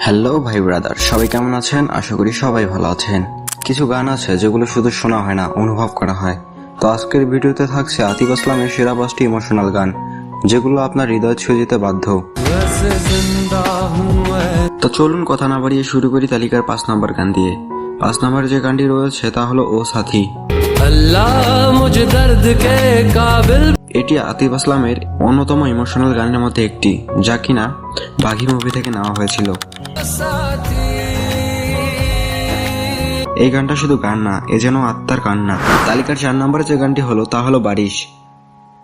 Hello ভাই brother, সবাই কেমন আছেন? আশা করি সবাই ভালো আছেন। কিছু গান আছে যেগুলো শুধু শোনা হয় না, অনুভব করা হয়। তো আজকের ভিডিওতে থাকছে আতিফ আসলামের সেরা 5টি ইমোশনাল গান, যেগুলো আপনার হৃদয় ছুঁয়ে যেতে বাধ্য। তো চলুন কথা না বাড়িয়ে শুরু করি তালিকার 5 নম্বর গান দিয়ে। 5 নম্বরে যে গানটি রয়েছে তা হলো ও সাথী। এটি আতিফ আসলামের অন্যতম ইমোশনাল গানের মধ্যে একটি, যা কিনা বাঘি মুভি থেকে নেওয়া হয়েছিল। এই গানটা শুধু গান না, এ যেন আত্মার কান্না। তালিকার 4 নম্বরে যে গানটি হলো তা হলো বারিশ।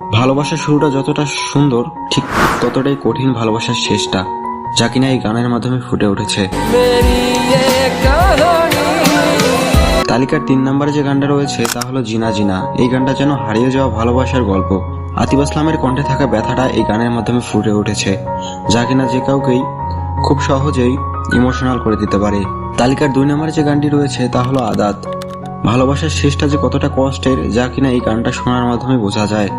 ভালোবাসার শুরুটা যতটা সুন্দর, ঠিক ততটাই কঠিন ভালোবাসার শেষটা, যা কিনা এই গানের মাধ্যমে ফুটে উঠেছে। তালিকার 3 নম্বরে যে গানটা রয়েছে তা হলো জিনা জিনা। এই গানটা যেন হারিয়ে যাওয়া ভালোবাসার গল্প। আতিফ আসলামের কণ্ঠে থাকা ব্যথাটা এই গানের মাধ্যমে ফুটে উঠেছে, যা কিনা যে কাউকেই খুব সহজেই ইমোশনাল করে দিতে পারে। তালিকার 2 নম্বরে যে গানটি রয়েছে তা হলো আদাত। ভালোবাসার শেষটা যে কতটা কষ্টের, যা কিনা এই গানটা শোনার মাধ্যমে বোঝা যায়।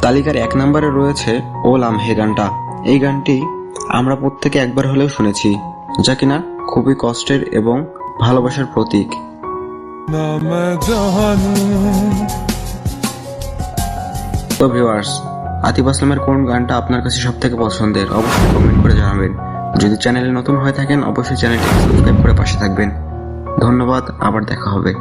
তালিকার 1 নম্বরে রয়েছে ও লামহে গানটা। এই গানটি আমরা প্রত্যেকে একবার হলেও শুনেছি, যা কিনা খুবই কষ্টের এবং ভালোবাসার প্রতীক। তো ভিউয়ার্স, আতিফ আসলামের কোন গানটা আপনার কাছে সব থেকে পছন্দের অবশ্যই কমেন্ট করে জানাবেন। যদি চ্যানেলে নতুন হয়ে থাকেন অবশ্যই চ্যানেলটি সাবস্ক্রাইব করে পাশে থাকবেন। ধন্যবাদ, আবার দেখা হবে।